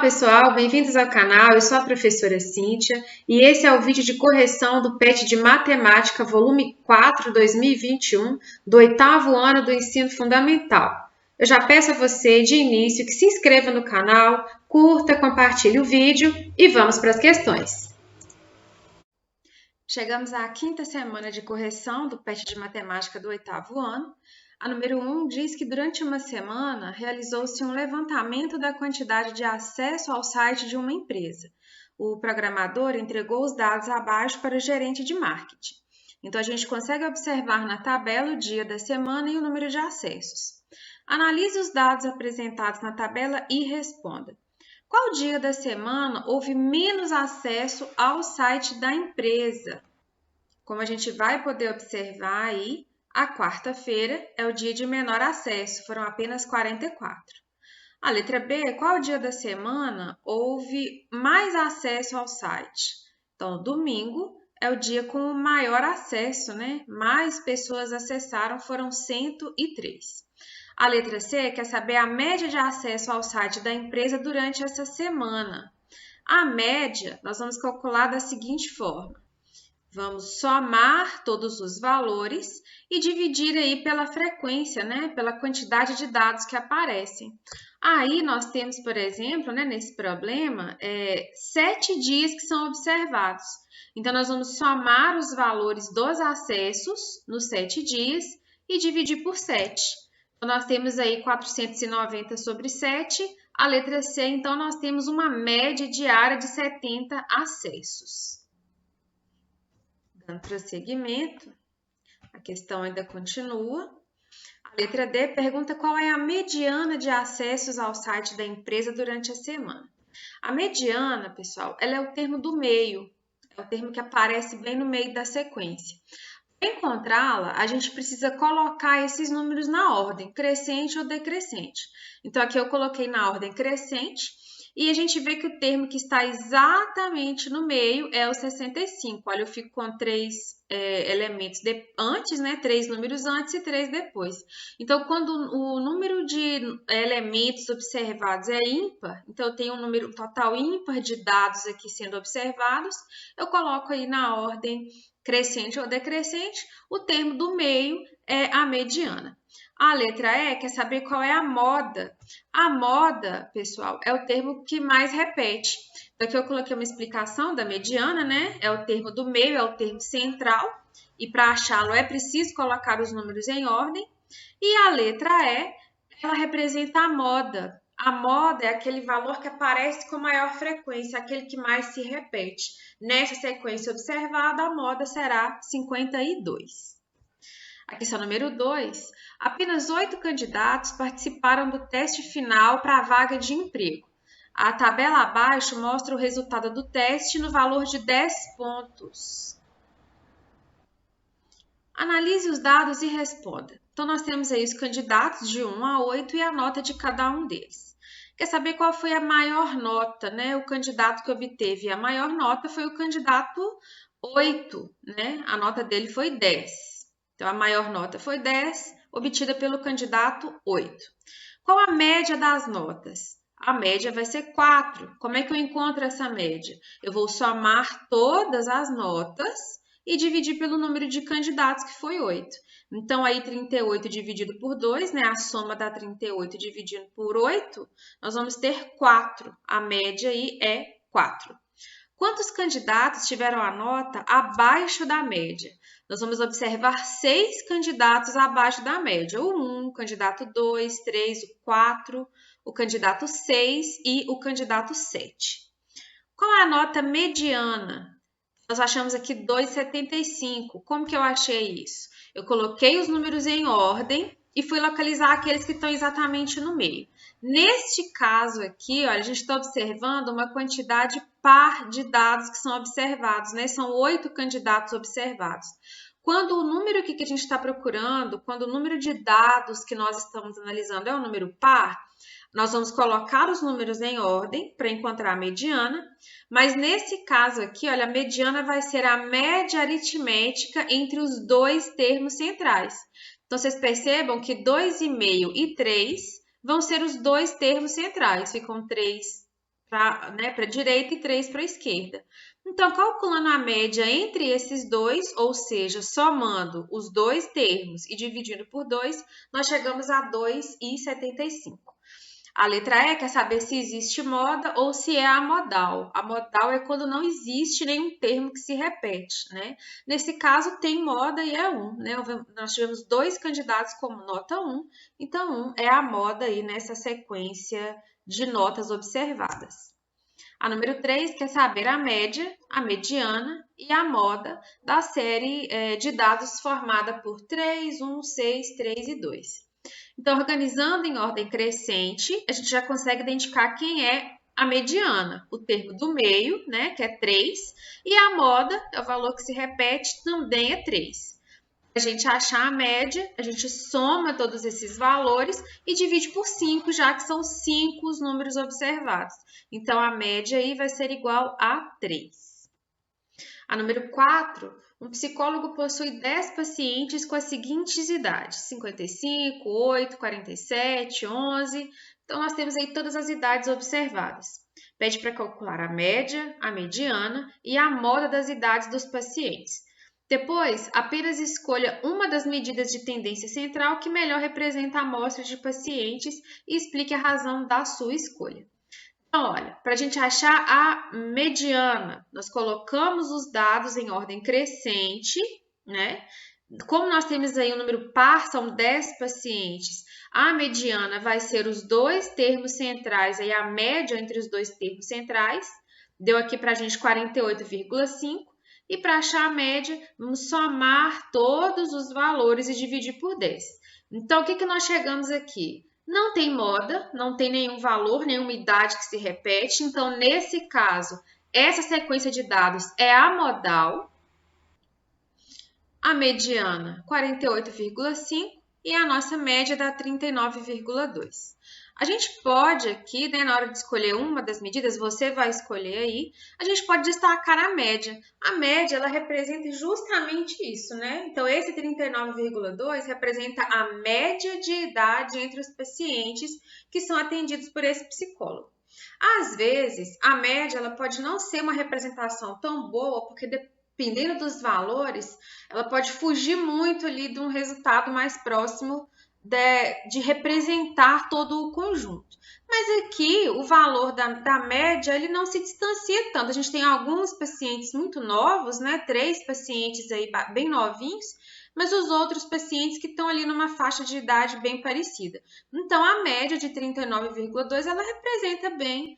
pessoal, bem-vindos ao canal. Eu sou a professora Cíntia e esse é o vídeo de correção do PET de Matemática, volume 4, 2021, do 8º ano do ensino fundamental. Eu já peço a você, de início, que se inscreva no canal, curta, compartilhe o vídeo e vamos para as questões. Chegamos à 5ª semana de correção do PET de Matemática do 8º ano. A número 1 diz que durante uma semana realizou-se um levantamento da quantidade de acesso ao site de uma empresa. O programador entregou os dados abaixo para o gerente de marketing. Então, a gente consegue observar na tabela o dia da semana e o número de acessos. Analise os dados apresentados na tabela e responda. Qual dia da semana houve menos acesso ao site da empresa? Como a gente vai poder observar aí, a quarta-feira é o dia de menor acesso, foram apenas 44. A letra B, qual dia da semana houve mais acesso ao site? Então, domingo é o dia com o maior acesso, né? Mais pessoas acessaram, foram 103. A letra C quer saber a média de acesso ao site da empresa durante essa semana. A média, nós vamos calcular da seguinte forma. Vamos somar todos os valores e dividir aí pela frequência, né? Pela quantidade de dados que aparecem. Aí nós temos, por exemplo, né, nesse problema, 7 dias que são observados. Então, nós vamos somar os valores dos acessos nos 7 dias e dividir por 7. Então, nós temos aí 490 sobre 7. A letra C, então, nós temos uma média diária de 70 acessos. Dando prosseguimento, a questão ainda continua. A letra D pergunta qual é a mediana de acessos ao site da empresa durante a semana. A mediana, pessoal, ela é o termo do meio, é o termo que aparece bem no meio da sequência. Para encontrá-la, a gente precisa colocar esses números na ordem, crescente ou decrescente. Então, aqui eu coloquei na ordem crescente. E a gente vê que o termo que está exatamente no meio é o 65. Olha, eu fico com 3 elementos antes, né? 3 números antes e 3 depois. Então, quando o número de elementos observados é ímpar, então eu tenho um número total ímpar de dados aqui sendo observados, eu coloco aí na ordem crescente ou decrescente, o termo do meio é a mediana. A letra E quer saber qual é a moda. A moda, pessoal, é o termo que mais repete. Aqui eu coloquei uma explicação da mediana, né? É o termo do meio, é o termo central. E para achá-lo é preciso colocar os números em ordem. E a letra E, ela representa a moda. A moda é aquele valor que aparece com maior frequência, aquele que mais se repete. Nessa sequência observada, a moda será 52. A questão número 2. Apenas 8 candidatos participaram do teste final para a vaga de emprego. A tabela abaixo mostra o resultado do teste no valor de 10 pontos. Analise os dados e responda. Então, nós temos aí os candidatos de 1 a 8 e a nota de cada um deles. Quer saber qual foi a maior nota, né? O candidato que obteve a maior nota foi o candidato 8, né? A nota dele foi 10. Então, a maior nota foi 10, obtida pelo candidato 8. Qual a média das notas? A média vai ser 4. Como é que eu encontro essa média? Eu vou somar todas as notas e dividir pelo número de candidatos, que foi 8. Então, aí 38 dividido por 2, né? A soma da 38 dividido por 8, nós vamos ter 4. A média aí é 4. Quantos candidatos tiveram a nota abaixo da média? Nós vamos observar 6 candidatos abaixo da média. O 1, o candidato 2, 3, o 4, o candidato 6 e o candidato 7. Qual é a nota mediana? Nós achamos aqui 2,75. Como que eu achei isso? Eu coloquei os números em ordem e fui localizar aqueles que estão exatamente no meio. Neste caso aqui, olha, a gente está observando uma quantidade par de dados que são observados, né? São 8 candidatos observados. Quando o número que a gente está procurando, quando o número de dados que nós estamos analisando é um número par, nós vamos colocar os números em ordem para encontrar a mediana, mas nesse caso aqui, olha, a mediana vai ser a média aritmética entre os dois termos centrais. Então, vocês percebam que 2,5 e 3 vão ser os dois termos centrais, ficam 3 para a direita e 3 para a esquerda. Então, calculando a média entre esses dois, ou seja, somando os dois termos e dividindo por 2, nós chegamos a 2,75. A letra E quer saber se existe moda ou se é amodal. Amodal é quando não existe nenhum termo que se repete, né? Nesse caso, tem moda e é 1, né? Nós tivemos dois candidatos como nota 1, então 1 é a moda aí nessa sequência de notas observadas. A número 3 quer saber a média, a mediana e a moda da série de dados formada por 3, 1, 6, 3 e 2. Então, organizando em ordem crescente, a gente já consegue identificar quem é a mediana, o termo do meio, né, que é 3, e a moda, é o valor que se repete, também é 3. Para a gente achar a média, a gente soma todos esses valores e divide por 5, já que são 5 os números observados. Então, a média aí vai ser igual a 3. A número 4, um psicólogo possui 10 pacientes com as seguintes idades: 55, 8, 47, 11. Então, nós temos aí todas as idades observadas. Pede para calcular a média, a mediana e a moda das idades dos pacientes. Depois, apenas escolha uma das medidas de tendência central que melhor representa a amostra de pacientes e explique a razão da sua escolha. Então, olha, para a gente achar a mediana, nós colocamos os dados em ordem crescente, né? Como nós temos aí um número par, são 10 pacientes, a mediana vai ser os dois termos centrais, aí a média entre os dois termos centrais, deu aqui para a gente 48,5, e para achar a média, vamos somar todos os valores e dividir por 10. Então, o que nós chegamos aqui? Não tem moda, não tem nenhum valor, nenhuma idade que se repete. Então, nesse caso, essa sequência de dados é amodal. A mediana, 48,5 e a nossa média dá 39,2. A gente pode aqui, né, na hora de escolher uma das medidas, você vai escolher aí, a gente pode destacar a média. A média, ela representa justamente isso, né? Então, esse 39,2 representa a média de idade entre os pacientes que são atendidos por esse psicólogo. Às vezes, a média, ela pode não ser uma representação tão boa, porque dependendo dos valores, ela pode fugir muito ali de um resultado mais próximo de representar todo o conjunto. Mas aqui, o valor da média, ele não se distancia tanto. A gente tem alguns pacientes muito novos, né? 3 pacientes aí bem novinhos, mas os outros pacientes que estão ali numa faixa de idade bem parecida. Então, a média de 39,2, ela representa bem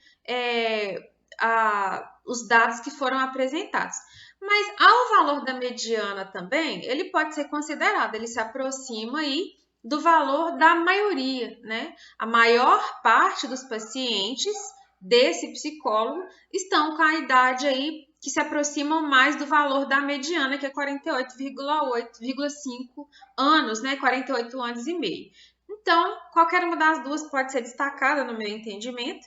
os dados que foram apresentados. Mas ao valor da mediana também, ele pode ser considerado, ele se aproxima aí do valor da maioria, né? A maior parte dos pacientes desse psicólogo estão com a idade aí que se aproximam mais do valor da mediana, que é 48,5 anos, né? 48 anos e meio. Então, qualquer uma das duas pode ser destacada no meu entendimento.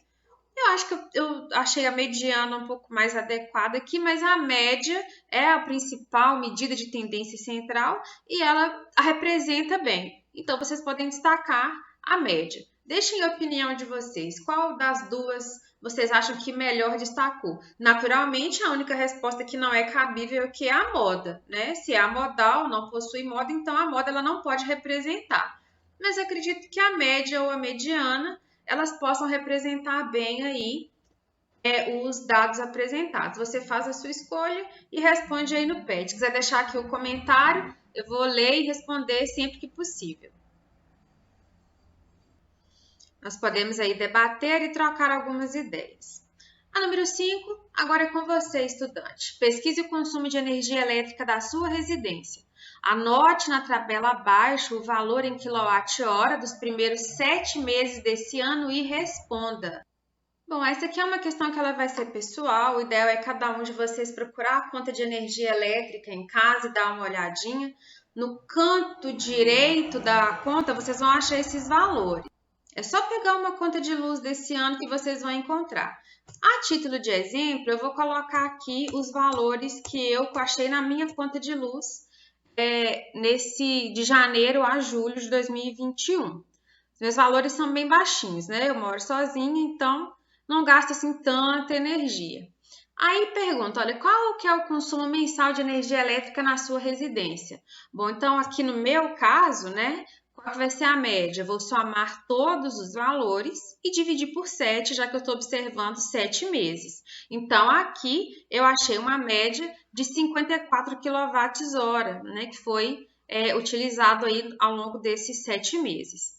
Eu acho que eu achei a mediana um pouco mais adequada aqui, mas a média é a principal medida de tendência central e ela a representa bem. Então, vocês podem destacar a média. Deixem a opinião de vocês. Qual das duas vocês acham que melhor destacou? Naturalmente, a única resposta que não é cabível é que é a moda, né? Se é a modal, não possui moda, então a moda ela não pode representar. Mas eu acredito que a média ou a mediana elas possam representar bem aí os dados apresentados. Você faz a sua escolha e responde aí no pad. Se quiser deixar aqui o comentário, eu vou ler e responder sempre que possível. Nós podemos aí debater e trocar algumas ideias. A número 5, agora é com você, estudante. Pesquise o consumo de energia elétrica da sua residência. Anote na tabela abaixo o valor em quilowatt-hora dos primeiros 7 meses desse ano e responda. Bom, essa aqui é uma questão que ela vai ser pessoal. O ideal é cada um de vocês procurar a conta de energia elétrica em casa e dar uma olhadinha. No canto direito da conta, vocês vão achar esses valores. É só pegar uma conta de luz desse ano que vocês vão encontrar. A título de exemplo, eu vou colocar aqui os valores que eu achei na minha conta de luz de janeiro a julho de 2021. Meus valores são bem baixinhos, né? Eu moro sozinha, então não gasta assim tanta energia. Aí pergunta, olha, qual que é o consumo mensal de energia elétrica na sua residência? Bom, então aqui no meu caso, né, qual que vai ser a média? Vou somar todos os valores e dividir por 7, já que eu estou observando 7 meses. Então aqui eu achei uma média de 54 kWh, né, que foi utilizado aí ao longo desses 7 meses.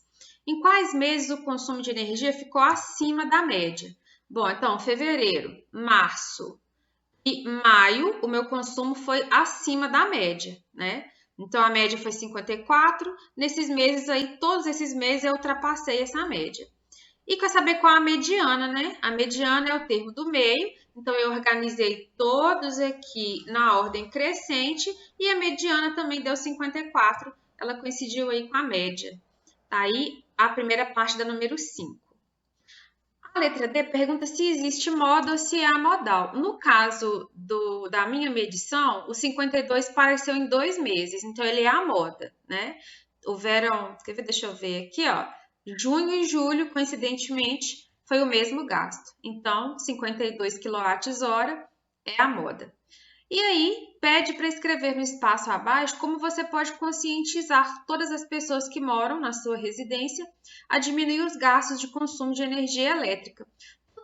Em quais meses o consumo de energia ficou acima da média? Bom, então, fevereiro, março e maio, o meu consumo foi acima da média, né? Então, a média foi 54. Nesses meses aí, todos esses meses, eu ultrapassei essa média. E quer saber qual a mediana, né? A mediana é o termo do meio. Então, eu organizei todos aqui na ordem crescente e a mediana também deu 54. Ela coincidiu aí com a média. Tá aí a primeira parte da número 5. A letra D pergunta se existe moda ou se é amodal. No caso da minha medição, o 52 apareceu em 2 meses, então ele é a moda, né? Houveram, deixa eu ver aqui, ó, junho e julho, coincidentemente, foi o mesmo gasto. Então, 52 kWh é a moda. E aí, pede para escrever no espaço abaixo como você pode conscientizar todas as pessoas que moram na sua residência a diminuir os gastos de consumo de energia elétrica.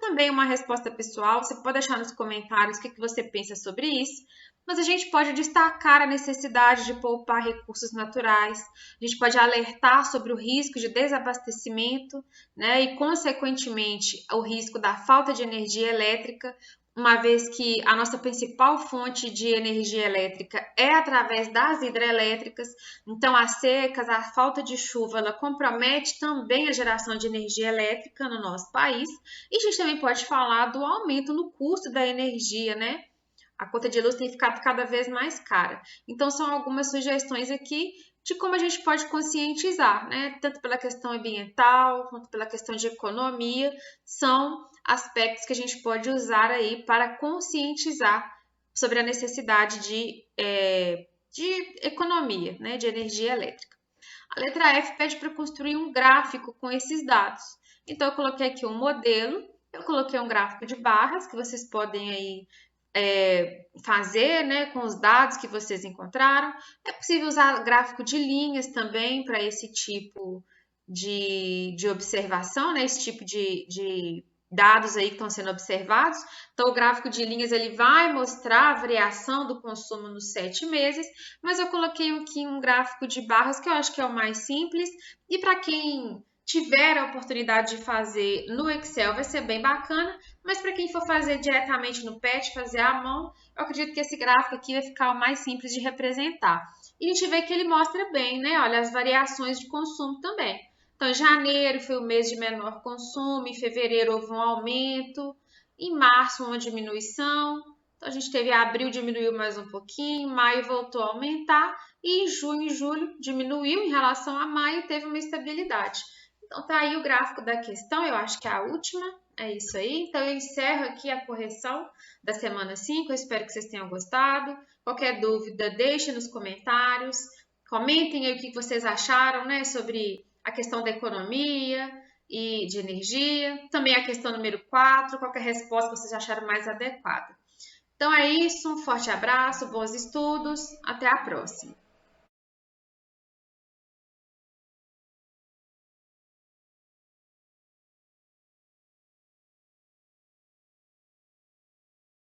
Também uma resposta pessoal, você pode deixar nos comentários o que você pensa sobre isso, mas a gente pode destacar a necessidade de poupar recursos naturais, a gente pode alertar sobre o risco de desabastecimento, né, e, consequentemente, o risco da falta de energia elétrica, uma vez que a nossa principal fonte de energia elétrica é através das hidrelétricas, então as secas, a falta de chuva, ela compromete também a geração de energia elétrica no nosso país. E a gente também pode falar do aumento no custo da energia, né? A conta de luz tem ficado cada vez mais cara. Então, são algumas sugestões aqui de como a gente pode conscientizar, né? Tanto pela questão ambiental, quanto pela questão de economia, são aspectos que a gente pode usar aí para conscientizar sobre a necessidade de economia, né? De energia elétrica. A letra F pede para construir um gráfico com esses dados. Então, eu coloquei aqui um modelo, eu coloquei um gráfico de barras que vocês podem aí fazer, né, com os dados que vocês encontraram. É possível usar gráfico de linhas também para esse tipo de observação, né, esse tipo de dados aí que estão sendo observados. Então, o gráfico de linhas ele vai mostrar a variação do consumo nos 7 meses, mas eu coloquei aqui um gráfico de barras que eu acho que é o mais simples, e para quem tiver a oportunidade de fazer no Excel vai ser bem bacana, mas para quem for fazer diretamente no PET, fazer à mão, eu acredito que esse gráfico aqui vai ficar o mais simples de representar. E a gente vê que ele mostra bem, né? Olha, as variações de consumo também. Então, em janeiro foi o mês de menor consumo, em fevereiro houve um aumento, em março uma diminuição, então a gente teve abril diminuiu mais um pouquinho, maio voltou a aumentar e em junho e julho diminuiu em relação a maio, teve uma estabilidade. Então tá aí o gráfico da questão, eu acho que é a última, é isso aí. Então eu encerro aqui a correção da semana 5, eu espero que vocês tenham gostado. Qualquer dúvida, deixem nos comentários, comentem aí o que vocês acharam, né, sobre a questão da economia e de energia, também a questão número 4, qualquer resposta que vocês acharam mais adequada. Então é isso, um forte abraço, bons estudos, até a próxima!